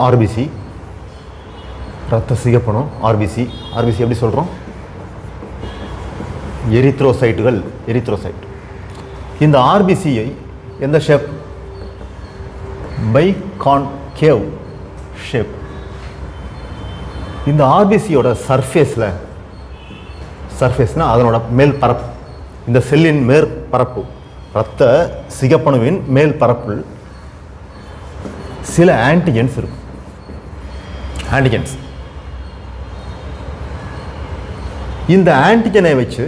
RBC, இரத்த சிகப்பணம் RBC. RBC எப்படி சொல்கிறோம்? எரித்ரோசைட்டுகள், எரித்ரோசைட். இந்த ஆர்பிசியை எந்த ஷேப்? Biconcave shape. இந்த ஆர்பிசியோட சர்ஃபேஸில், சர்ஃபேஸ்னால் அதனோட மேல் பரப்பு, இந்த செல்லின் மேற்பரப்பு, இரத்த சிகப்பணுவின் மேல் பரப்பில் சில ஆன்டிஜென்ஸ் இருக்கும். ஆன்டிஜென்ஸ். இந்த ஆன்டிஜனை வச்சு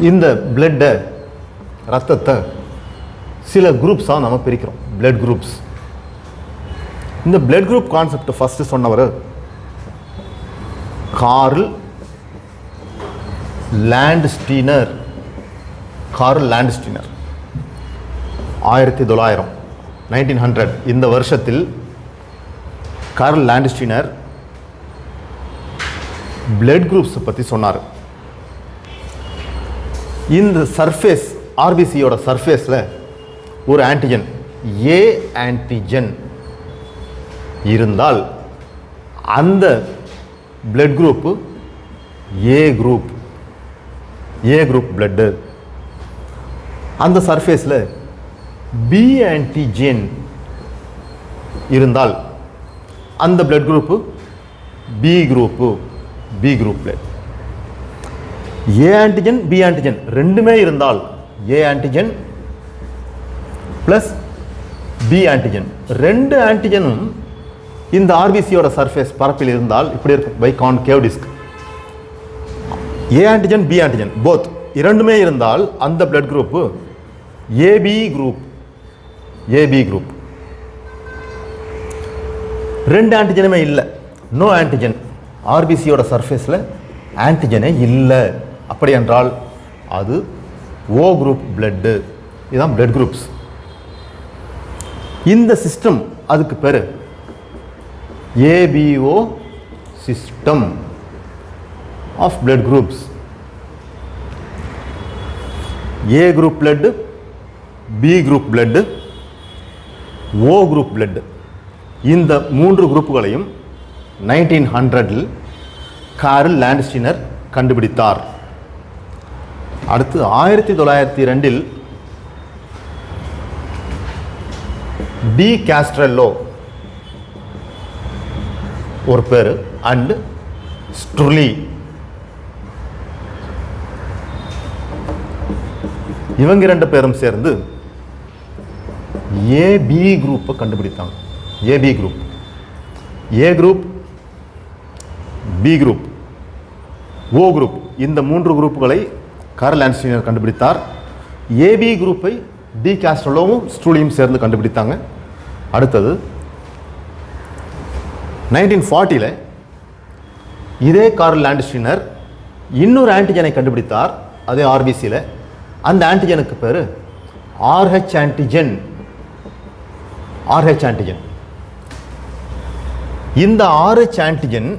இந்த பிளட்டை, ரத்தத்தை சில குரூப்ஸாக நம்ம பிரிக்கிறோம். Blood groups. இந்த பிளட் குரூப் கான்செப்ட் ஃபர்ஸ்ட் சொன்னவர் கார்ல் லாண்ட்ஸ்டீனர். கார்ல் லாண்ட்ஸ்டீனர் 1900, 1900 இந்த வருஷத்தில் கார்ல் லாண்ட்ஸ்டீனர் பிளட் குரூப்ஸ் பற்றி சொன்னார். இந்த சர்ஃபேஸ், ஆர்பிசியோட சர்ஃபேஸில் ஒரு ஆன்டிஜன், ஏ ஆன்டிஜன் இருந்தால் அந்த blood group A group, A group blood. அந்த சர்ஃபேஸில் பி ஆன்டிஜன் இருந்தால் அந்த blood group B group, B group blood. A antigen B antigen ரெண்டுமே இருந்தால் A antigen plus B antigen, ரெண்டு ஆன்டிஜனும் இந்த ஆர்பிசியோட சர்ஃபேஸ் பரப்பில் இருந்தால் இப்படி இருக்கும், biconcave disc. A antigen B antigen both இரண்டுமே இருந்தால் அந்த blood group AB group, AB group. ரெண்டு ஆன்டிஜனுமே இல்லை, நோ ஆன்டிஜன், ஆர்பிசியோட சர்ஃபேஸில் ஆன்டிஜனே இல்லை, அப்படி என்றால் அது ஓ குரூப் பிளட்டு. இதுதான் பிளட் குரூப்ஸ். இந்த சிஸ்டம், அதுக்கு பேர் ABO system of blood groups. A group blood, B group blood, O group blood. இந்த மூன்று குரூப்புகளையும் 1900 கார்ல் லாண்ட்ஸ்டீனர் கண்டுபிடித்தார். அடுத்து 1902 டி காஸ்ட்ரெல்லோ ஒரு பேர் அண்ட் ஸ்ட்ருலி, இவங்க ரெண்டு பேரும் சேர்ந்து ஏபி குரூப்பை கண்டுபிடித்தாங்க. AB group, A group, B group, O group, இந்த மூன்று குரூப்புகளை கார்ல் லாண்ட்ஸ்டீனர் கண்டுபிடித்தார். ஏபி குரூப்பை டி காஸ்ட்ரெல்லோவும் ஸ்ட்ரூலியும் சேர்ந்து கண்டுபிடித்தாங்க. அடுத்தது 1940 இதே கார்ல் லாண்ட்ஸ்டீனர் இன்னொரு ஆன்டிஜனை கண்டுபிடித்தார், அதே ஆர்பிசியில். அந்த ஆன்டிஜனுக்கு பேர் ஆர்ஹெச் ஆன்டிஜன். Rh antigen. இந்த ஆர்ஹெச் ஆன்டிஜன்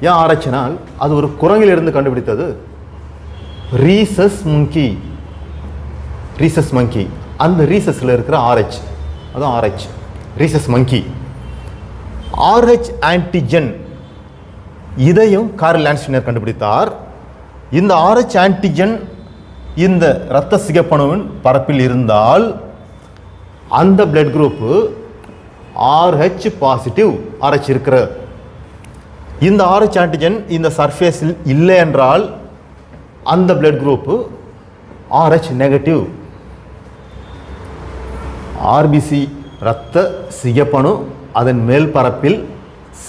ஏன் ஆர்ஹெச்னால் அது ஒரு குரங்கிலிருந்து கண்டுபிடித்தது. ரீசஸ் மங்கி, ரீசஸ் மங்கி, அந்த ரீசஸில் இருக்கிற ஆர்ஹெச், அதான் ஆர்ஹெச், ரீசஸ் மங்கி. ஆர்ஹெச் ஆன்டிஜன் இதையும் கார்ல் லாண்ட்ஸ்டீனர் கண்டுபிடித்தார். இந்த ஆர்ஹெச் ஆன்டிஜன் இந்த இரத்த சிகப்பணுவின் பரப்பில் இருந்தால் அந்த blood group Rh positive, Rh இருக்கிற. இந்த ஆர்ஹெச் ஆன்டிஜன் இந்த சர்ஃபேஸில் இல்லை என்றால் அந்த blood group Rh negative. RBC இரத்த சிகப்பணு, அதன் மேல் பரப்பில்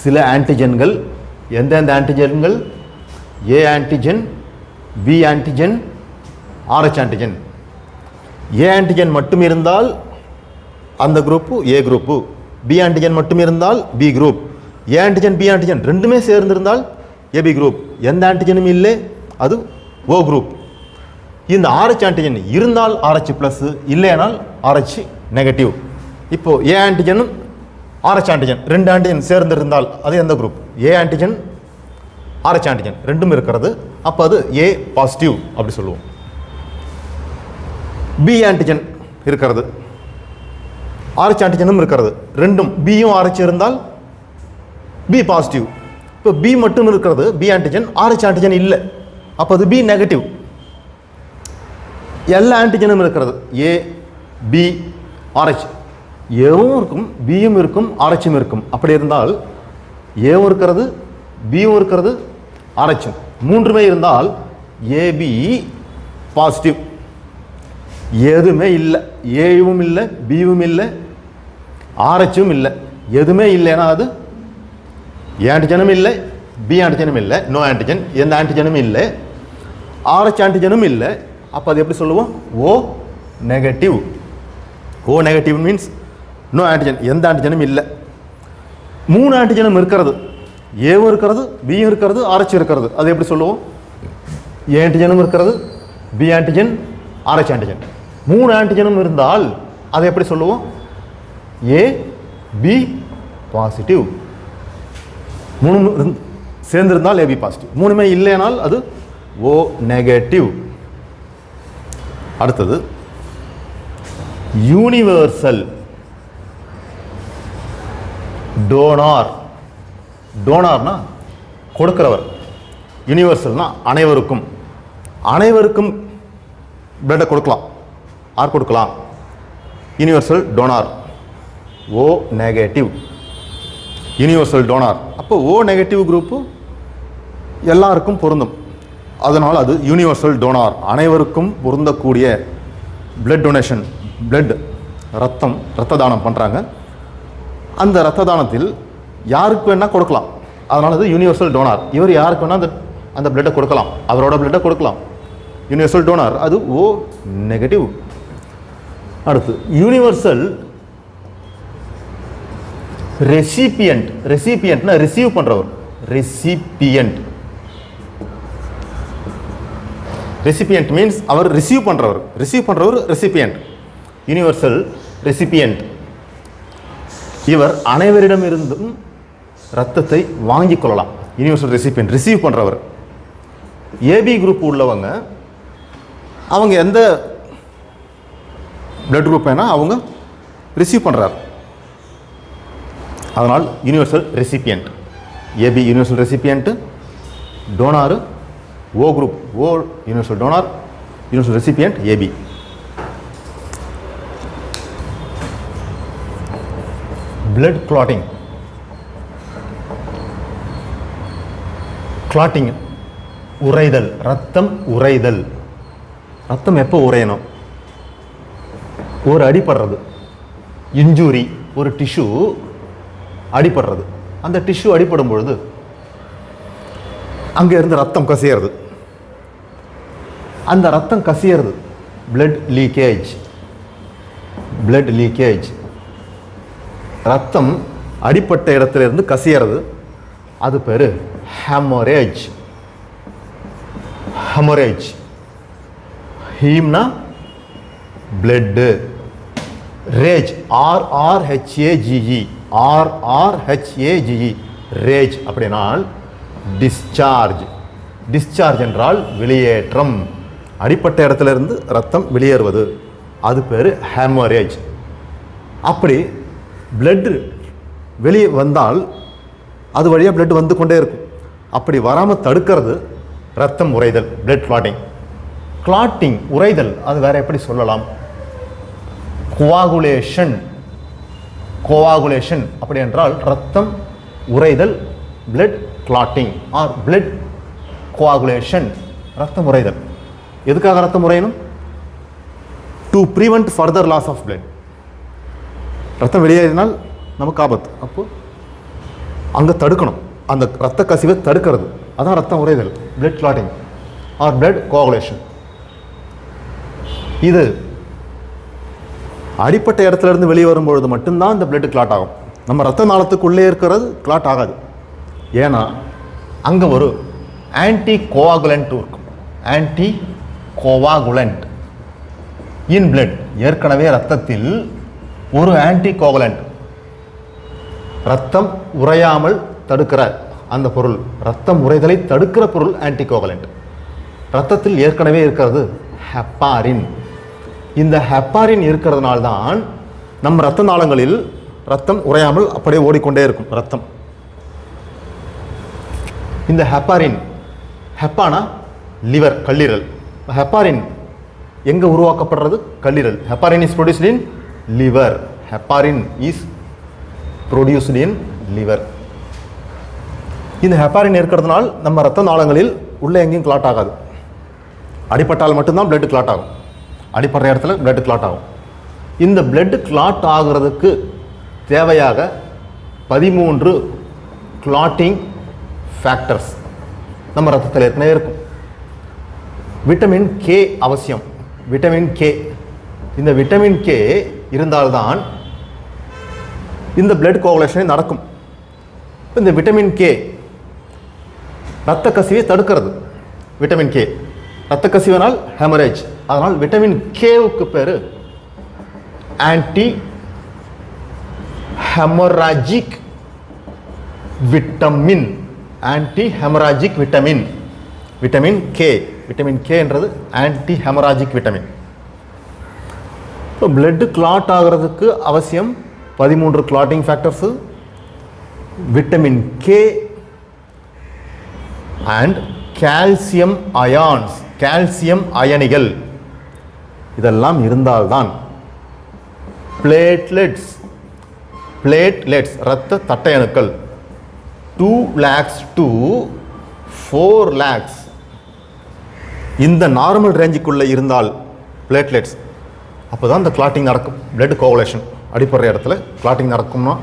சில ஆன்டிஜன்கள். எந்தெந்த ஆன்டிஜன்கள்? A antigen, B antigen, Rh antigen. A antigen மட்டும் இருந்தால் அந்த group A group, B antigen மட்டும் இருந்தால் B group, A antigen B antigen ரெண்டுமே சேர்ந்திருந்தால் ஏபி குரூப். எந்த ஆன்டிஜனும் இல்லை, அது ஓ குரூப். இந்த ஆர்ஹெச் ஆன்டிஜன் இருந்தால் ஆர்ஹெச் பிளஸ், இல்லையானால் ஆர்ஹெச் நெகட்டிவ். இப்போ ஏ ஆன்டிஜனும் ஆர்ஹெச் ஆன்டிஜன் ரெண்டு ஆன்டிஜன் சேர்ந்திருந்தால் அது எந்த group? A antigen Rh antigen ரெண்டும் இருக்கிறது, அப்போ அது ஏ பாசிட்டிவ் அப்படி சொல்லுவோம். பி ஆன்டிஜன் இருக்கிறது, RH ஆன்டிஜனும் இருக்கிறது. ரெண்டும் பியும் RH இருந்தால் பி பாசிட்டிவ். இப்போ பி மட்டும் இருக்கிறது, பி ஆன்டிஜன், RH ஆன்டிஜன் இல்லை, அப்போ அது பி நெகட்டிவ். எல்லா ஆன்டிஜனும் இருக்கிறது, ஏ பி RH, ஏவும் இருக்கும் பியும் இருக்கும் RHம் இருக்கும். அப்படி இருந்தால் ஏவும் இருக்கிறது பியும் இருக்கிறது RHம் மூன்றுமே இருந்தால் ஏபி பாசிட்டிவ். எதுவுமே இல்லை, ஏவும் இல்லை பியும் இல்லை RHம் இல்லை, எதுவுமே இல்லைன்னா அது ஏ ஆன்டிஜனும் இல்லை பி ஆன்டிஜனும் இல்லை, நோ ஆன்டிஜன், எந்த ஆன்டிஜனும் இல்லை, RH ஆன்டிஜனும் இல்லை. அப்போ அது எப்படி சொல்லுவோம்? O negative. O negative means no antigen, எந்த ஆன்டிஜனும் இல்லை. 3 ஆன்டிஜனும் இருக்கிறது, ஏவும் இருக்கிறது பியும் இருக்கிறது RH இருக்கிறது. அது எப்படி சொல்லுவோம்? ஏ ஆன்டிஜனும் இருக்கிறது, பி ஆன்டிஜன், RH ஆன்டிஜன். 3 ஆன்டிஜனும் இருந்தால் அதை எப்படி சொல்லுவோம்? A B positive. 3 சேர்ந்திருந்தால் ஏபி பாசிட்டிவ், 3மே இல்லைனால் அது ஓ நெகட்டிவ். அடுத்தது யூனிவர்சல் டோனார். டோனார்னா கொடுக்கிறவர், யூனிவர்சல்னா அனைவருக்கும். அனைவருக்கும் பிளட்டை கொடுக்கலாம். யார் கொடுக்கலாம்? Universal donor, O negative. Universal donor. அப்போ ஓ நெகட்டிவ் குரூப்பு எல்லாருக்கும் பொருந்தும், அதனால் அது யூனிவர்சல் டோனார். அனைவருக்கும் பொருந்தக்கூடிய பிளட் டொனேஷன், பிளட் ரத்த தானம் பண்ணுறாங்க. அந்த ரத்த தானத்தில் யாருக்கு வேணால் கொடுக்கலாம், அதனால் அது யூனிவர்சல் டோனார். இவர் யாருக்கு வேணால் அந்த பிளட்டை கொடுக்கலாம், அவரோட பிளட்டை கொடுக்கலாம். யூனிவர்சல் டோனார், அது ஓ நெகட்டிவ். அடுத்து யூனிவர்சல் ரெசிபியன்ட். ரெசிபியன்ட்னா ரிசீவ் பண்ணுறவர், ரெசிபியன்ட். ரெசிபியன்ட் மீன்ஸ் அவர் ரிசீவ் பண்ணுறவர், ரெசிபியன்ட். Universal recipient. இவர் அனைவரிடமிருந்தும் இரத்தத்தை வாங்கிக் கொள்ளலாம். யூனிவர்சல் ரெசிபியன்ட், ரிசீவ் பண்ணுறவர். ஏபி குரூப் உள்ளவங்க, அவங்க எந்த பிளட் குரூப் வேணால் அவங்க ரிசீவ் பண்ணுறார், அதனால் universal recipient. AB universal recipient, donor O group, O universal donor, universal recipient AB. Blood clotting. Clotting உறைதல், ரத்தம் உறைதல். ரத்தம் எப்போ உறையணும்? ஒரு அடிபடுறது, இன்ஜூரி, ஒரு டிஷ்யூ அடிபடுறது. அந்த டிஷ்யூ அடிபடும் பொழுது அங்கே இருந்து ரத்தம் கசியறது. அந்த ரத்தம் கசியறது பிளட் லீக்கேஜ். பிளட் லீக்கேஜ், ரத்தம் அடிப்பட்ட இடத்துல இருந்து கசியறது, அது பேர் ஹெமரேஜ். ஹெமரேஜ். ஹீம்னா பிளட்டு, ரேஜ், RRHAGE, RRHAGE, ரேஜ் அப்படினால் டிஸ்சார்ஜ். டிஸ்சார்ஜ் என்றால் வெளியேற்றம், அடிப்பட்ட இடத்துல இருந்து ரத்தம் வெளியேறுவது, அது பேர் ஹெமரேஜ். அப்படி பிளட் வெளியே வந்தால் அது வழியாக பிளட் வந்து கொண்டே இருக்கும். அப்படி வராமல் தடுக்கிறது ரத்தம் உறைதல், பிளட் கிளாட்டிங். கிளாட்டிங் உறைதல், அது வேற எப்படி சொல்லலாம்? கோஆகுலேஷன். கோஆகுலேஷன் அப்படி என்றால் ரத்தம் உறைதல், blood clotting or blood coagulation, ரத்தம் உறைதல். எதுக்காக ரத்தம் உறையணும்? To prevent further loss of blood. ரத்தம் வெளியேறினால் நமக்கு ஆபத்து, அப்போ அங்கே தடுக்கணும், அந்த ரத்த கசிவை தடுக்கிறது, அதான் ரத்தம் உறைதல், blood clotting or blood coagulation. இது அடிப்பட்ட இடத்துல இருந்து வெளியே வரும்பொழுது மட்டும்தான் இந்த பிளட் கிளாட் ஆகும். நம்ம ரத்த நாளத்துக்குள்ளே இருக்கிறது கிளாட் ஆகாது. ஏன்னா அங்கே ஒரு ஆன்டி கோஆகுலண்ட் இருக்கும். Anticoagulant in blood. ஏற்கனவே ரத்தத்தில் ஒரு ஆன்டி கோஆகுலண்ட், ரத்தம் உறையாமல் தடுக்கிற அந்த பொருள், ரத்தம் உறைதலை தடுக்கிற பொருள் ஆன்டி கோஆகுலண்ட் ரத்தத்தில் ஏற்கனவே இருக்கிறது ஹெப்பாரின். இந்த ஹெப்பாரின் இருக்கிறதுனால்தான் நம் இரத்த நாளங்களில் ரத்தம் உறையாமல் அப்படியே ஓடிக்கொண்டே இருக்கும் ரத்தம். இந்த ஹெப்பாரின், ஹெப்பானா லிவர், கல்லீரல். ஹெப்பாரின் எங்கே உருவாக்கப்படுறது? கல்லீரல். Heparin is produced in liver. Heparin is produced in liver. இந்த ஹெப்பாரின் இருக்கிறதுனால நம்ம இரத்த நாளங்களில் உள்ளே எங்கேயும் கிளாட் ஆகாது. அடிப்பட்டால் மட்டும்தான் பிளட் கிளாட் ஆகும். அடிப்படுற இடத்துல பிளட் கிளாட் ஆகும். இந்த பிளட் கிளாட் ஆகிறதுக்கு தேவையாக 13 கிளாட்டிங் ஃபேக்டர்ஸ் நம்ம ரத்தத்தில் ஏற்கனவே இருக்கும். விட்டமின் கே அவசியம். விட்டமின் கே, இந்த விட்டமின் கே இருந்தால்தான் இந்த பிளட் கோகுலேஷன் நடக்கும். இந்த விட்டமின் கே இரத்த கசிவை தடுக்கிறது. விட்டமின் கே இரத்த கசிவினால் ஹெமரேஜ். அதனால் விட்டமின் கேவுக்கு பேர் anti haemorrhagic vitamin. Anti haemorrhagic vitamin, vitamin K. Vitamin K என்றது ஆன்டி ஹெமராஜிக் விட்டமின். இப்போ பிளட் கிளாட் ஆகிறதுக்கு அவசியம் 13 clotting factors, vitamin K and calcium ions, calcium அயனிகள். இதெல்லாம் இருந்தால்தான் பிளேட்லெட்ஸ், பிளேட்லெட்ஸ் இரத்த தட்டையணுக்கள் 2 lakhs to 4 lakhs இந்த நார்மல் ரேஞ்சுக்குள்ளே இருந்தால் பிளேட்லெட்ஸ், அப்போ தான் இந்த கிளாட்டிங் நடக்கும். பிளட் கோகுலேஷன் அடிப்படுற இடத்துல கிளாட்டிங் நடக்கும்னா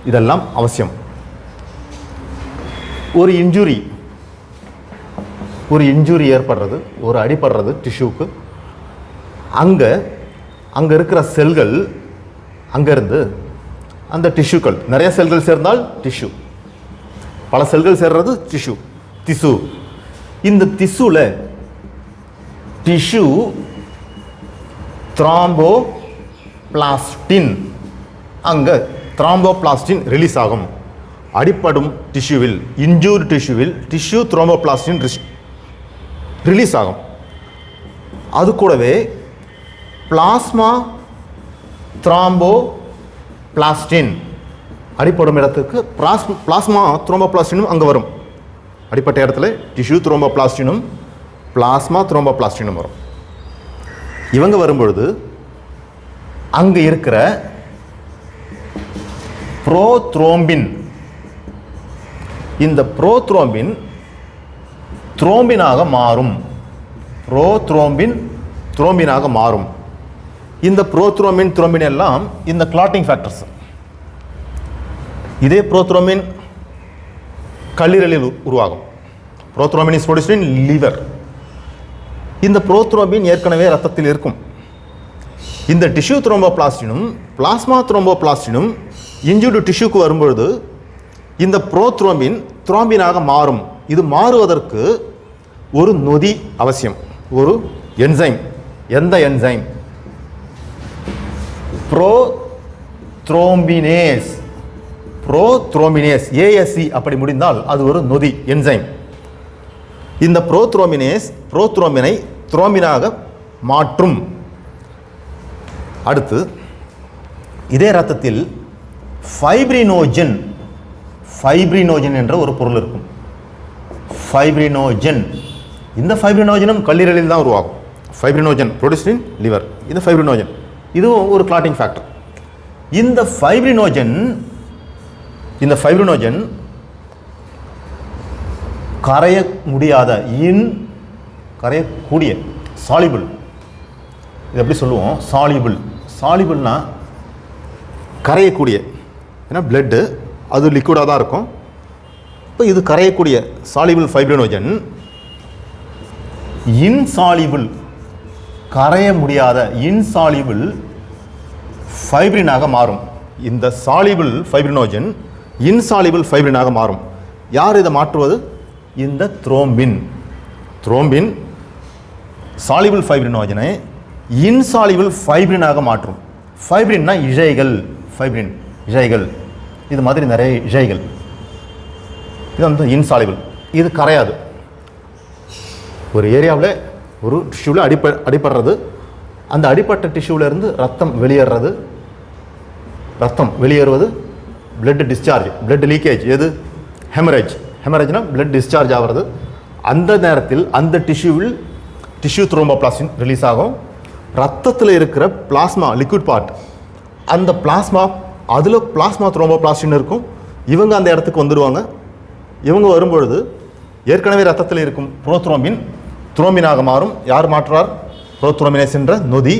இதெல்லாம் அவசியம். ஒரு இன்ஜுரி ஏற்படுறது, ஒரு அடிப்படுறது டிஷ்யூக்கு, அங்கே இருக்கிற செல்கள், அங்கேருந்து அந்த டிஷ்யூக்கள், நிறைய செல்கள் சேர்ந்தால் டிஷ்யூ, பல செல்கள் சேர்றது டிஷ்யூ, திசு. இந்த திசுவில் டிஷ்யூ த்ராம்போபிளாஸ்டின், அங்கே த்ராம்போபிளாஸ்டின் ரிலீஸ் ஆகும். அடிப்படும் டிஷ்யூவில், இன்ஜூர்டு டிஷ்யூவில் டிஷ்யூ த்ரோம்போபிளாஸ்டின் ரிலீஸ் ஆகும். அது கூடவே பிளாஸ்மா த்ராம்போபிளாஸ்டின், அடிப்படும் இடத்துக்கு பிளாஸ்மா த்ரோம்போபிளாஸ்டினும் அங்கே வரும். அடிப்பட்ட இடத்துல டிஷ்யூ த்ரோம்போபிளாஸ்டினும் பிளாஸ்மா த்ரோம்போபிளாஸ்டினும் வரும். இவங்க வரும்பொழுது அங்கே இருக்கிற புரோத்ரோம்பின், இந்த புரோத்ரோம்பின் த்ரோம்பினாக மாறும். புரோத்ரோம்பின் த்ரோம்பினாக மாறும். இந்த புரோத்ரோம்பின் த்ரோம்பின் எல்லாம் இந்த கிளாட்டிங் ஃபேக்டர்ஸ். இதே புரோத்ரோம்பின் கல்லீரலில் உருவாகும். புரோத்ரோம்பின் இஸ் ப்ரொடியூஸ்ட் இன் லிவர். இந்த புரோத்ரோம்பின் ஏற்கனவே ரத்தத்தில் இருக்கும். இந்த டிஷ்யூ த்ரோம்போபிளாஸ்டினும் பிளாஸ்மா த்ரோம்போபிளாஸ்டினும் இன்ஜூர்டு டிஷ்யூக்கு வரும்பொழுது இந்த புரோத்ரோம்பின் த்ரோம்பினாக மாறும். இது மாறுவதற்கு ஒரு நொதி அவசியம், ஒரு என்சைம். எந்த என்சைம்? புரோத்ரோம்பினேஸ். புரோத்ரோம்பினேஸ், ஏஎஸ்சி அப்படி முடிந்தால் அது ஒரு நொதி, என்சைம். இந்த புரோத்ரோம்பினேஸ் புரோத்ரோம்பினை த்ரோம்பினாக மாற்றும். அடுத்து இதே ரத்தத்தில் ஃபைப்ரினோஜன், ஃபைப்ரினோஜன் என்ற ஒரு பொருள் இருக்கும். ஃபைப்ரினோஜன், இந்த ஃபைப்ரினோஜனும் கல்லீரலில் தான் உருவாகும். Fibrinogen produced in liver. இது ஃபைப்ரினோஜன், இதுவும் ஒரு கிளாட்டிங் ஃபேக்டர். இந்த ஃபைப்ரினோஜன் கரைய முடியாத, கரையக்கூடிய, சாலிபிள். இது எப்படி சொல்லுவோம்? சாலிபிள். சாலிபிள்னா கரையக்கூடிய. ஏன்னா பிளட்டு அது லிக்விடாக தான் இருக்கும். இப்போ இது கரையக்கூடிய சாலிபிள் ஃபைப்ரினோஜன் இன்சாலிபிள், கரைய முடியாத இன்சாலிபிள் ஃபைப்ரினாக மாறும். இந்த சாலிபிள் ஃபைப்ரினோஜன் இன்சாலிபிள் ஃபைப்ரினாக மாறும். யார் இதை மாற்றுவது? இந்த த்ரோம்பின். த்ரோம்பின் சாலிபிள் ஃபைப்ரினோஜனை இன்சாலிபிள் ஃபைப்ரினாக மாற்றும். ஃபைப்ரின்னா இழைகள், ஃபைப்ரின் இழைகள், இது மாதிரி நிறைய இழைகள். இது வந்து இன்சாலிபிள், இது கரையாது. ஒரு ஏரியாவில் ஒரு டிஷ்யூவில் அடிப்படுறது, அந்த அடிப்பட்ட டிஷ்யூவிலேருந்து ரத்தம் வெளியேறது, ரத்தம் வெளியேறுவது, பிளட் டிஸ்சார்ஜ், பிளட் லீக்கேஜ், எது ஹெமரேஜ்னா பிளட் டிஸ்சார்ஜ் ஆகிறது. அந்த நேரத்தில் அந்த டிஷ்யூ த்ரோம்போபிளாஸ்டின் ரிலீஸ் ஆகும். ரத்தத்தில் இருக்கிற பிளாஸ்மா லிக்விட் பார்ட், அந்த பிளாஸ்மா அதில் பிளாஸ்மா த்ரோம்போபிளாஸ்டின் இருக்கும். இவங்க அந்த இடத்துக்கு வந்துடுவாங்க. இவங்க வரும்பொழுது ஏற்கனவே ரத்தத்தில் இருக்கும் புரோத்ரோம்பின் துரோம்பினாக மாறும். யார் மாற்றுறார்? புரோத்ரோம்பினேஸ் என்ற நொதி.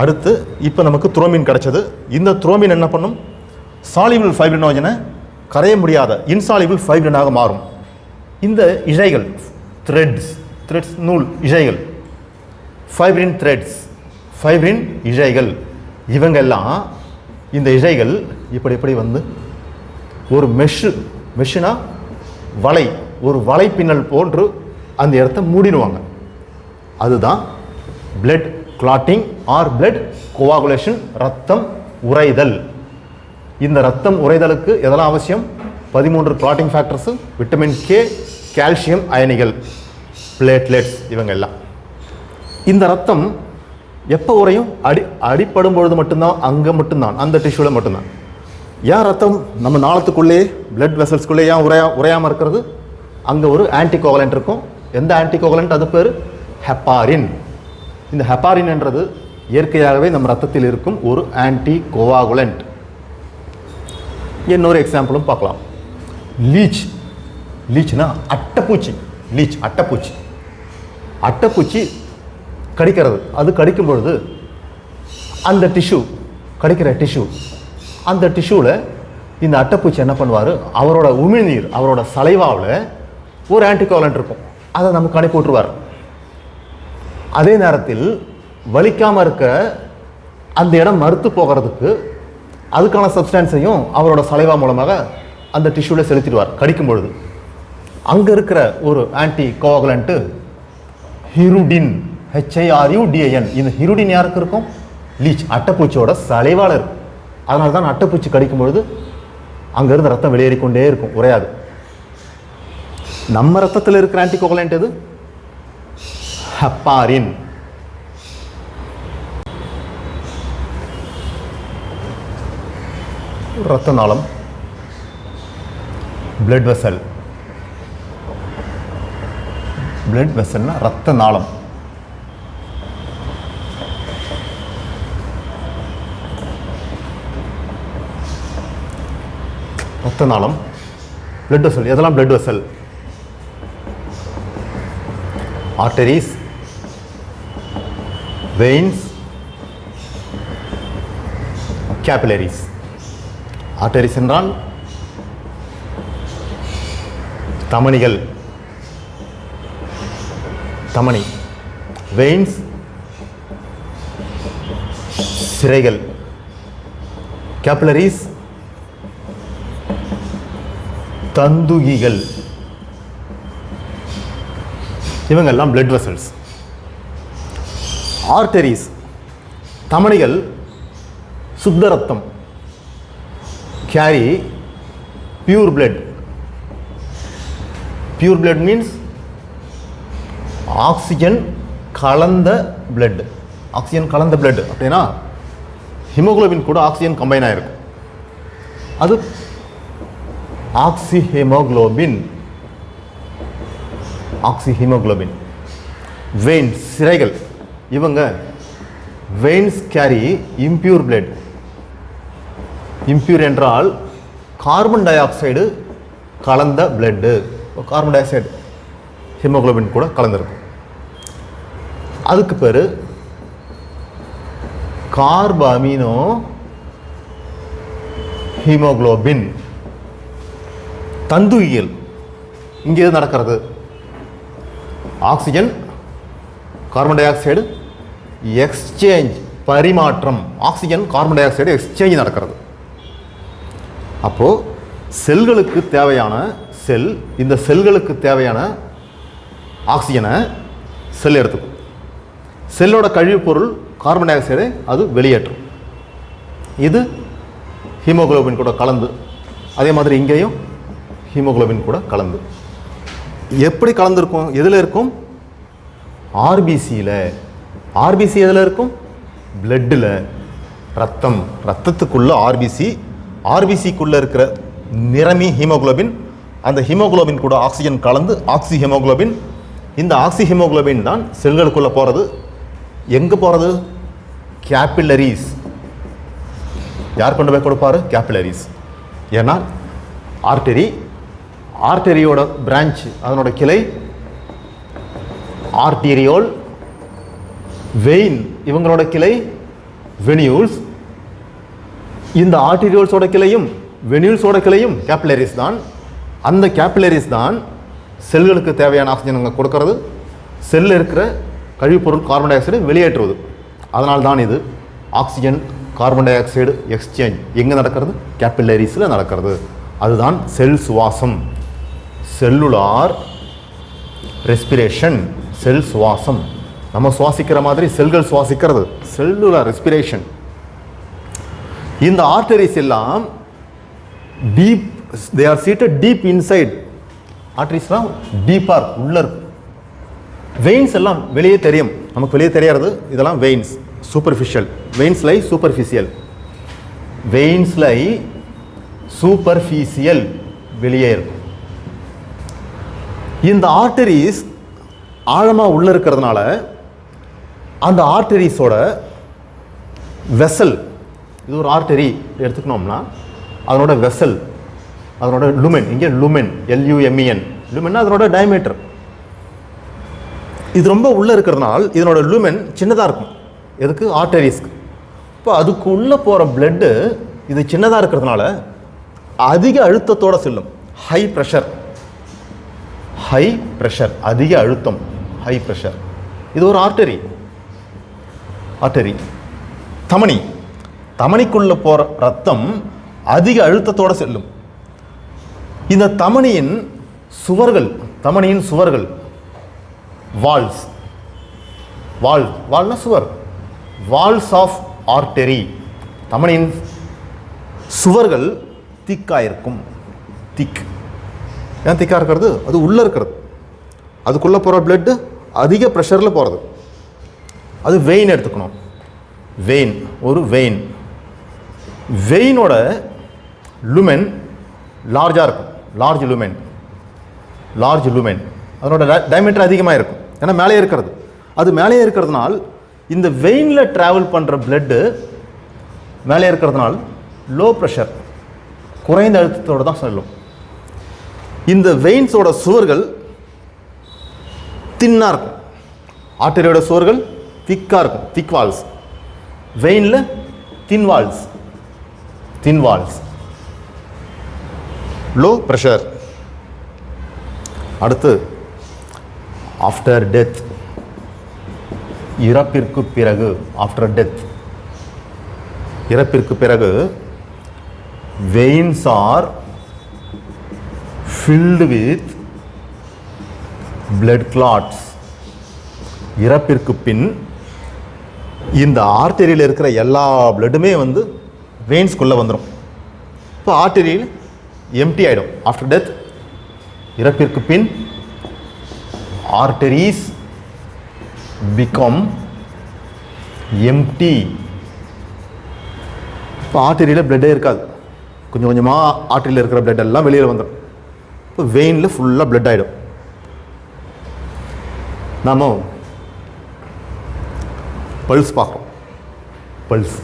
அடுத்து இப்போ நமக்கு துரோம்பின் கிடைச்சது. இந்த துரோம்பின் என்ன பண்ணும்? சாலிபிள் ஃபைப்ரினோஜனை கரைய முடியாத இன்சாலிபிள் ஃபைப்ரினாக மாறும். இந்த இழைகள் த்ரெட்ஸ் நூல் இழைகள், ஃபைப்ரின் இழைகள், இவங்கெல்லாம் இந்த இழைகள் இப்படி வந்து ஒரு மெஷ்ஷுனா வலை, ஒரு வலை பின்னல் போன்று அந்த இடத்த மூடிடுவாங்க. அதுதான் பிளட் கிளாட்டிங் ஆர் பிளட் கோவாகுலேஷன், ரத்தம் உறைதல். இந்த ரத்தம் உறைதலுக்கு எதெல்லாம் அவசியம்? 13 clotting factors, vitamin K, calcium அயனிகள், பிளேட்லெட்ஸ், இவங்க எல்லாம். இந்த ரத்தம் எப்போ உறையும்? அடிப்படும் பொழுது மட்டும்தான், அங்கே மட்டும்தான், அந்த டிஷ்யூவில் மட்டும்தான். ஏன் ரத்தம் நம்ம நாளத்துக்குள்ளே பிளட் வெசல்ஸ்குள்ளே ஏன் உறையாமல் இருக்கிறது? அங்கே ஒரு ஆன்டிகோவலண்ட் இருக்கும். எந்த ஆன்டிகோவலண்ட்? அது பேர் ஹெப்பாரின். இந்த ஹெப்பாரின் என்றது இயற்கையாகவே நம்ம ரத்தத்தில் இருக்கும் ஒரு ஆன்டிகோவாகுலண்ட். இன்னொரு எக்ஸாம்பிளும் பார்க்கலாம். லீச்னா அட்டைப்பூச்சி கடிக்கிறது. அது கடிக்கும் பொழுது அந்த கடிக்கிற டிஷ்யூ, அந்த டிஷ்யூவில் இந்த அட்டைப்பூச்சி என்ன பண்ணுவார்? அவரோட உமிழ்நீர், அவரோட சலைவாவில் ஒரு ஆன்டிகோவலண்ட் இருக்கும். அதை நமக்கு அனுப்பி விட்டுருவார். அதே நேரத்தில் வலிக்காமல் இருக்கிற அந்த இடம் மறுத்து போகிறதுக்கு அதுக்கான சப்ஸ்டான்ஸையும் அவரோட சலைவா மூலமாக அந்த டிஷ்யூவில் செலுத்திடுவார் கடிக்கும் பொழுது. அங்கே இருக்கிற ஒரு ஆன்டிகோவாகுலண்ட்டு ஹிருடின், HIRUDIN. இந்த ஹிருடின் யாருக்கு இருக்கும்? லீச், அட்டைப்பூச்சியோட சலைவால் இருக்கும். அதனால தான் அட்டைப்பூச்சி கடிக்கும் பொழுது அங்கேருந்து ரத்தம் வெளியேறிக்கொண்டே இருக்கும், உறையாது. நம்ம ரத்தத்தில் இருக்கிற ஆன்டிகோகுலண்ட் எது? ஹெப்பாரின். ரத்த நாளம், பிளட் வெசல்னா ரத்த நாளம். ரத்த நாளம், பிளட் வெசல். எதெல்லாம் blood vessel? Arteries, veins, capillaries. Arteries என்றால் தமனிகள், தமனி. வெயின்ஸ் சிரைகள். கேபிலரிஸ் தந்துகிகள். இவங்கெல்லாம் பிளட் வெசல்ஸ். ஆர்டரிஸ் தமனிகள் சுத்த ரத்தம், carry pure blood. Pure blood means oxygen கலந்த பிளட். ஆக்சிஜன் கலந்த பிளட் அப்படின்னா ஹீமோகுளோபின் கூட ஆக்சிஜன் கம்பைன் ஆகிருக்கும். அது ஆக்சிஹீமோகுளோபின். வெயின்ஸ் சிரைகள். இவங்க veins carry impure blood. Impure என்றால் கார்பன் டை ஆக்சைடு கலந்த blood. Carbon di oxide haemoglobin கூட கலந்துருக்கும். அதுக்கு பேர் கார்பமினோ ஹீமோகுளோபின். தந்துகியல் இங்கே எது நடக்கிறது? Oxygen carbon dioxide exchange, பரிமாற்றம். Oxygen carbon dioxide exchange நடக்கிறது. அப்போது செல்களுக்கு தேவையான இந்த செல்களுக்கு தேவையான ஆக்சிஜனை செல் எடுத்துக்கும். செல்லோட கழிவுப் பொருள் கார்பன் டை ஆக்சைடை அது வெளியேற்றும். இது ஹீமோகுளோபின் கூட கலந்து, அதே மாதிரி இங்கேயும் ஹீமோகுளோபின் கூட கலந்து. எப்படி கலந்துருக்கும்? எதில் இருக்கும்? ஆர்பிசியில். ஆர்பிசி எதில் இருக்கும்? பிளட்டில். ரத்தம், ரத்தத்துக்குள்ள ஆர்பிசி, ஆர்பிசிக்குள்ளே இருக்கிற நிறமி ஹீமோகுளோபின், அந்த ஹீமோகுளோபின் கூட ஆக்சிஜன் கலந்து ஆக்சி ஹீமோகுளோபின். இந்த ஆக்சி ஹீமோகுளோபின் தான் செல்களுக்குள்ளே போகிறது. எங்கே போகிறது? கேபிலரிஸ். யார் கொண்டு போய் கொடுப்பாரு? கேபிலரிஸ். ஏன்னா ஆர்டரி, ஆர்டரியோட பிரான்ச், அதனோட கிளை ஆர்டீரியோல், வெயின் இவங்களோட கிளை வெனியூல்ஸ். இந்த ஆர்டீரியோல்ஸோட கிளையும் வெனியூல்ஸோட கிளையும் கேபிலரிஸ் தான். அந்த கேபிலரிஸ் தான் செல்களுக்கு தேவையான ஆக்சிஜன் அங்கே கொடுக்கறது, செல்லில் இருக்கிற கழிவுப்பொருள் கார்பன் டை ஆக்சைடு வெளியேற்றுவது. அதனால் தான் இது oxygen carbon dioxide exchange எங்கே நடக்கிறது? கேபிலரிஸில் நடக்கிறது. அதுதான் செல் சுவாசம், செல்லுலார் ரெஸ்பிரேஷன். செல் சுவாசம், நம்ம சுவாசிக்கிற மாதிரி செல்கள் சுவாசிக்கிறது, செல்லுலார் ரெஸ்பிரேஷன். இந்த ஆர்டரிஸ் எல்லாம் deep, they are seated deep inside. ஆர்டரிஸ்லாம் டீப்பாக உள்ள இருக்கும். வெயின்ஸ் எல்லாம் வெளியே தெரியும், நமக்கு வெளியே தெரியாது. இதெல்லாம் வெயின்ஸ், சூப்பர்ஃபிஷியல். வெயின்ஸ் லை சூப்பர்ஃபிஷியல், வெயின்ஸ் லை சூப்பர்ஃபிஷியல், வெளியே இருக்கும். இந்த ஆர்டரிஸ் ஆழமாக உள்ள இருக்கிறதுனால அந்த ஆர்டரிஸோட வெசல், இது ஒரு ஆர்டரி எடுத்துக்கணும்னா அதனோட வெசல், அதனோட லுமென், இங்கே லுமென், LUMEN, லுமென் அதனோட டயமீட்டர். இது ரொம்ப உள்ளே இருக்கிறதுனால இதனோட லுமென் சின்னதாக இருக்கும். எதுக்கு? ஆர்டரிஸ்க்கு. இப்போ அதுக்கு உள்ளே போகிற பிளட்டு இது சின்னதாக இருக்கிறதுனால அதிக அழுத்தத்தோடு செல்லும். ஹை ப்ரெஷர், ஹை ப்ரெஷர், அதிக அழுத்தம், ஹை ப்ரெஷர். இது ஒரு ஆர்டரி. ஆர்டரி. தமனி, தமனிக்குள்ளே போகிற ரத்தம் அதிக அழுத்தத்தோடு செல்லும். இந்த தமனியின் சுவர்கள், தமனியின் சுவர்கள் வால்ஸ், வால்னா சுவர், வால்ஸ் ஆஃப் ஆர்டரி. தமனியின் சுவர்கள் திக்காக இருக்கும். திக், ஏன் திக்காக இருக்கிறது? அது உள்ளே இருக்கிறது, அதுக்குள்ளே போகிற பிளட்டு அதிக ப்ரெஷரில் போகிறது. அது வெயின் எடுத்துக்கணும். வெயின், ஒரு வெயின். வெயினோட லுமென் லார்ஜாக இருக்கும், லார்ஜ் லுமென், லார்ஜ் லுமென். அதனோட டயமீட்டர் அதிகமாக இருக்கும், ஏன்னா மேலே இருக்கிறது. அது மேலே இருக்கிறதுனால இந்த வெயினில் ட்ராவல் பண்ணுற பிளட்டு மேலே இருக்கிறதுனால லோ ப்ரெஷர், குறைந்த அழுத்தத்தோடு தான் செல்லும். இந்த வெயின்ஸோட சுவர்கள் தின்னாக இருக்கும். ஆர்டரியோட சுவர்கள் திக்காக இருக்கும், திக் வால்ஸ். வெயினில் தின் வால்ஸ், தின் வால்ஸ், லோ ப்ரெஷர். அடுத்து ஆஃப்டர் டெத், இறப்பிற்கு பிறகு. ஆஃப்டர் டெத், இறப்பிற்கு பிறகு veins are filled with blood clots. இறப்பிற்கு பின் இந்த ஆர்டரியில் இருக்கிற எல்லா பிளட்டுமே வந்து வெயின்ஸ்குள்ளே வந்துடும். இப்போ ஆர்டரியில் எம்டி ஆகிடும். ஆஃப்டர் டெத், இறப்பிற்கு பின் ஆர்டரிஸ் பிகம் எம்டி. இப்போ ஆர்டரியில் பிளட்டே இருக்காது, கொஞ்சம் கொஞ்சமாக ஆர்டரியில் இருக்கிற பிளட் எல்லாம் வெளியில் வந்துடும். இப்போ வெயினில் ஃபுல்லாக பிளட் ஆகிடும். நாம் பல்ஸ் பார்க்குறோம். Pulse,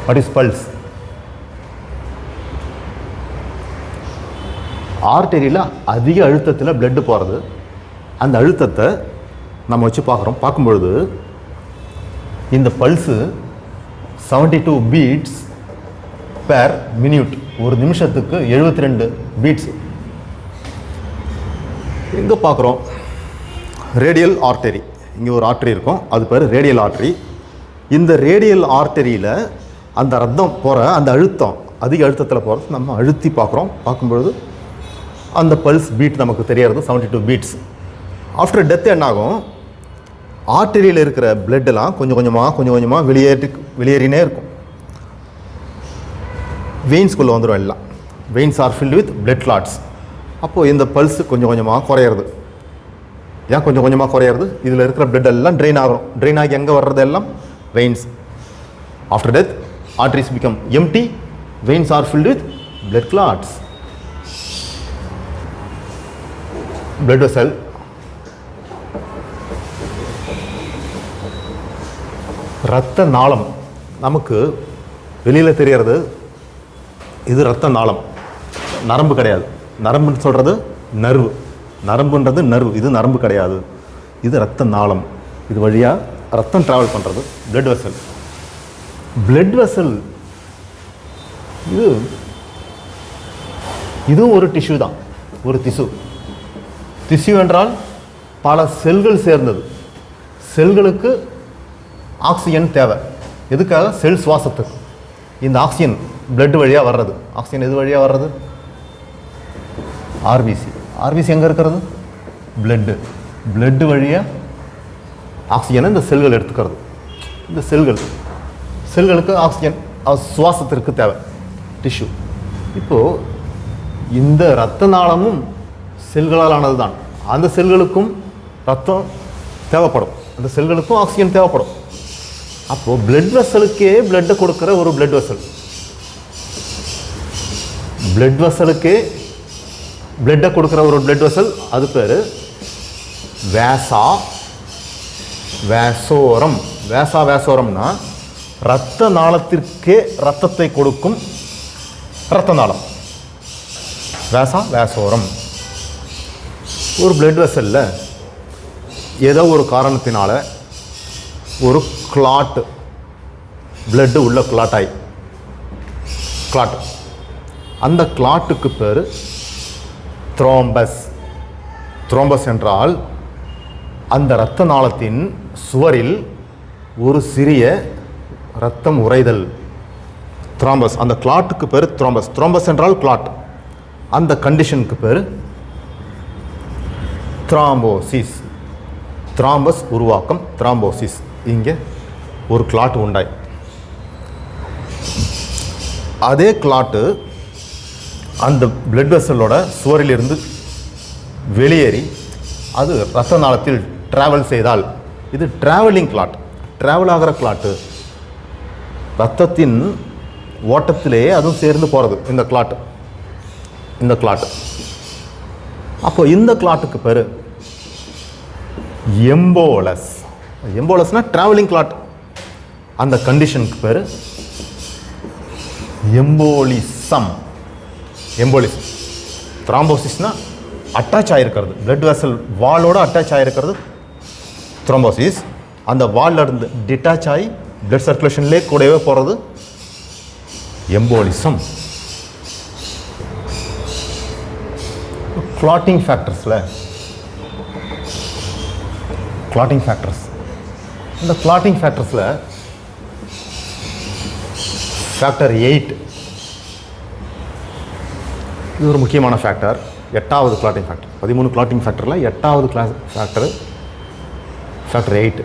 what is pulse? ஆர்டரியில் அதிக அழுத்தத்தில் பிளட்டு போகிறது. அந்த அழுத்தத்தை நம்ம வச்சு பார்க்குறோம். பார்க்கும்பொழுது இந்த பல்ஸு 72 பீட்ஸ் பெர் மினிட், ஒரு நிமிஷத்துக்கு 72 பீட்ஸ். எங்கே பார்க்குறோம்? Radial artery. இங்கே ஒரு ஆர்டரி இருக்கும், அது பேர் ரேடியல் ஆர்டரி. இந்த ரேடியல் ஆர்டரியில் அந்த ரத்தம் போகிற அந்த அழுத்தம், அதிக அழுத்தத்தில் போகிறது நம்ம அழுத்தி பார்க்குறோம். பார்க்கும்பொழுது அந்த பல்ஸ் பீட் நமக்கு தெரியறது 72 பீட்ஸ். ஆஃப்டர் டெத் என்னாகும்? ஆர்டரியில் இருக்கிற பிளட்டெல்லாம் கொஞ்சம் கொஞ்சமாக வெளியேறினே இருக்கும். வெயின்ஸ்குள்ளே வந்துடும் எல்லாம். Veins R filled with blood clots. அப்போது இந்த பல்ஸ் கொஞ்சம் கொஞ்சமாக குறையிறது. ஏன் கொஞ்சம் கொஞ்சமாக குறையிறது? இதில் இருக்கிற பிளட் எல்லாம் ட்ரெயின் ஆகணும். ட்ரெயின் ஆகி எங்கே வர்றது? எல்லாம் veins. After death, arteries become empty, veins are filled with blood clots. Blood vessel. ரத்த நாளம் நமக்கு வெளியில் தெரியறது இது ரத்த நாளம், நரம்பு கிடையாது. நரம்புன்னு சொல்கிறது நர்வு, நரம்புன்றது நர்வு, இது நரம்பு கிடையாது. இது ரத்த நாளம், இது வழியாக ரத்தம் ட்ராவல் பண்ணுறது பிளட் வெசல். பிளட் வெசல் இதுவும் ஒரு டிஷ்யூ தான், ஒரு திசு. திசு என்றால் பல செல்கள் சேர்ந்தது. செல்களுக்கு ஆக்சிஜன் தேவை. எதுக்காக? செல் சுவாசத்துக்கு. இந்த ஆக்சிஜன் பிளட் வழியாக வர்றது. ஆக்சிஜன் எது வழியாக வர்றது? ஆர்பிசி. ஆர்பிசி எங்கே இருக்கிறது? பிளட்டு. பிளட்டு வழியாக ஆக்சிஜனை இந்த செல்கள் எடுத்துக்கிறது. இந்த செல்களுக்கு ஆக்சிஜன் சுவாசத்திற்கு தேவை, டிஷ்யூ. இப்போது இந்த இரத்த நாளமும் செல்களால் ஆனது தான். அந்த செல்களுக்கும் ரத்தம் தேவைப்படும், அந்த செல்களுக்கும் ஆக்சிஜன் தேவைப்படும். அப்போது பிளட் வெசலுக்கே பிளட்டை கொடுக்குற ஒரு பிளட் வெசல், பிளட் வெசலுக்கே பிளட்டை கொடுக்குற ஒரு பிளட் வெசல், அது பேர் வேசா வேசோரம். வேசா வேசோரம்னா இரத்த நாளத்திற்கே இரத்தத்தை கொடுக்கும் இரத்த நாளம், வேசா வேசோரம். ஒரு பிளட் வெசலில் ஏதோ ஒரு காரணத்தினால ஒரு கிளாட், பிளட்டு உள்ள கிளாட், அந்த கிளாட்டுக்கு பேர் த்ரோம்பஸ். த்ரோம்பஸ் என்றால் அந்த இரத்த நாளத்தின் சுவரில் ஒரு சிறிய இரத்தம் உறைதல், த்ரோம்பஸ். அந்த கிளாட்டுக்கு பேர் த்ரோம்பஸ். த்ரோம்பஸ் என்றால் கிளாட். அந்த கண்டிஷனுக்கு பேர் த்ராம்போசிஸ். த்ராம்பஸ் உருவாக்கம், த்ராம்போசிஸ். இங்கே ஒரு கிளாட் உண்டாய். அதே கிளாட்டு அந்த பிளட் வெசலோட சுவரிலிருந்து வெளியேறி அது இரத்த நாளத்தில் ட்ராவல் செய்தால் இது ட்ராவலிங் கிளாட். ட்ராவல் ஆகிற கிளாட்டு இரத்தத்தின் ஓட்டத்திலே அதுவும் சேர்ந்து போகிறது இந்த கிளாட்டு. அப்போ இந்த கிளாட்டுக்கு பேர் எம்போலஸ். எம்போலஸ்னா travelling Claude. அந்த கண்டிஷனுக்கு பேர் எம்போலிசம். எம்போலிசம். த்ராம்போசிஸ்னா அட்டாச் ஆகிருக்கிறது, பிளட் வெசல் வாலோட அட்டாச் ஆகிருக்கிறது த்ரோம்போசிஸ். அந்த வால்ல இருந்து டிட்டாச் ஆகி பிளட் சர்க்குலேஷன்லேயே கூடவே போகிறது எம்போலிசம். கிளாட்டிங் ஃபேக்டர்ஸில் இந்த கிளாட்டிங் ஃபேக்டர்ஸில் ஃபேக்டர் 8 இது ஒரு முக்கியமான ஃபேக்டர். 8வது கிளாட்டிங் ஃபேக்டர். 13 கிளாட்டிங் ஃபேக்டரில் 8வது ஃபேக்டர் 8.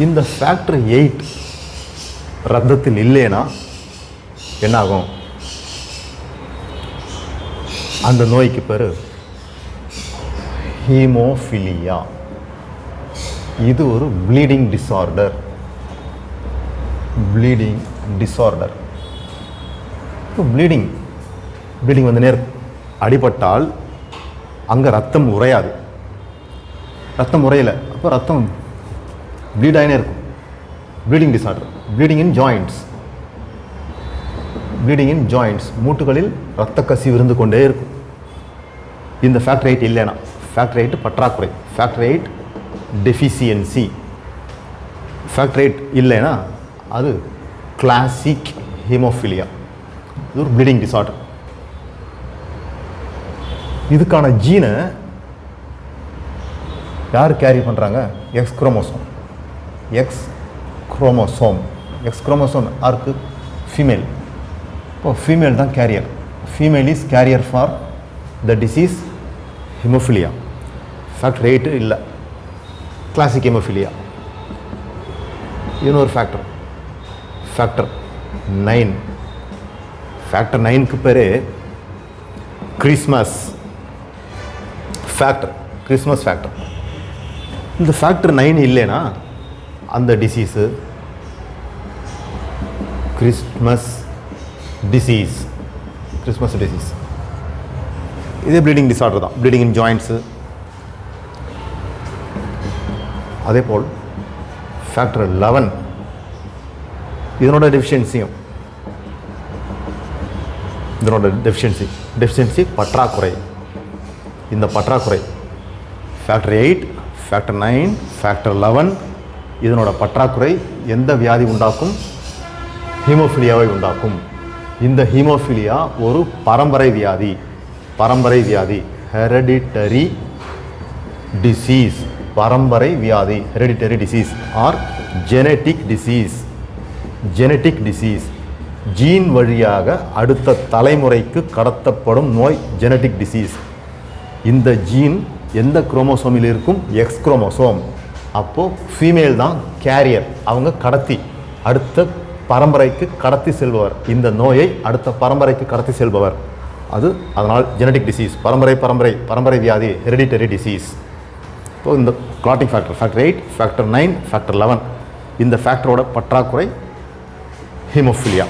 இந்த ஃபேக்டர் 8 ரத்தத்தில் இல்லைன்னா என்னாகும்? அந்த நோய்க்கு பேர் ஹீமோஃபிலியா. இது ஒரு ப்ளீடிங் டிஸார்டர். ப்ளீடிங் வந்து அடிபட்டால் அங்கே ரத்தம் உறையாது. ரத்தம் உறையலை, அப்போ ரத்தம் ப்ளீட் ஆகினே இருக்கும். Bleeding disorder. ப்ளீடிங் இன் ஜாயிண்ட்ஸ். மூட்டுகளில் இரத்த கசிவு இருந்து கொண்டே இருக்கும். இந்த ஃபேக்டர் 8 இல்லைனா, ஃபேக்டர் 8 பற்றாக்குறை, ஃபேக்டர் 8 டெஃபிசியன்சி. ஃபேக்டர் 8 இல்லைன்னா அது கிளாசிக் ஹீமோஃபிலியா. இது ஒரு ப்ளீடிங் டிஸார்டர். இதுக்கான ஜீனை யார் கேரி பண்ணுறாங்க? எக்ஸ் குரோமோசோம் யாருக்கு? ஃபீமேல். இப்போ ஃபீமேல் தான் carrier. Female is carrier for the disease haemophilia. Factor 8 இல்லை, கிளாசிக் ஹீமோஃபிலியா. இன்னொரு ஃபேக்டர், ஃபேக்டர் 9. ஃபேக்டர் 9க்கு பேர் கிறிஸ்மஸ் ஃபேக்டர். இந்த ஃபேக்டர் 9 இல்லைன்னா அந்த டிசீஸு கிறிஸ்மஸ் டிசீஸ். இதே ப்ளீடிங் டிஸார்டர் தான், ப்ளீடிங் இன் ஜாயிண்ட்ஸு. அதே போல் ஃபேக்டர் 11 இதனோட டெஃபிஷியன்சி பற்றாக்குறை. இந்த பற்றாக்குறை ஃபேக்டர் 8, ஃபேக்டர் 9, ஃபேக்டர் 11 இதனோட பற்றாக்குறை எந்த வியாதி உண்டாக்கும்? ஹீமோஃபிலியாவை உண்டாக்கும். இந்த ஹீமோஃபிலியா ஒரு பரம்பரை வியாதி ஹெரிடிட்டரி டிசீஸ். பரம்பரை வியாதி hereditary disease or genetic disease. Gene வழியாக அடுத்த தலைமுறைக்கு கடத்தப்படும் நோய் ஜெனட்டிக் டிசீஸ். இந்த ஜீன் எந்த குரோமோசோமில் இருக்கும்? X chromosome. அப்போது ஃபீமேல் தான் கேரியர், அவங்க கடத்தி அடுத்த பரம்பரைக்கு கடத்தி செல்பவர். இந்த நோயை அடுத்த பரம்பரைக்கு கடத்தி செல்பவர். அதனால் ஜெனட்டிக் டிசீஸ், பரம்பரை வியாதி ஹெரிடிட்டரி டிசீஸ். இப்போ இந்த கிளாட்டிங் ஃபேக்டர் 8, ஃபேக்டர் 9, ஃபேக்டர் 11 இந்த ஃபேக்டரோட பற்றாக்குறை ஹீமோஃபிலியா.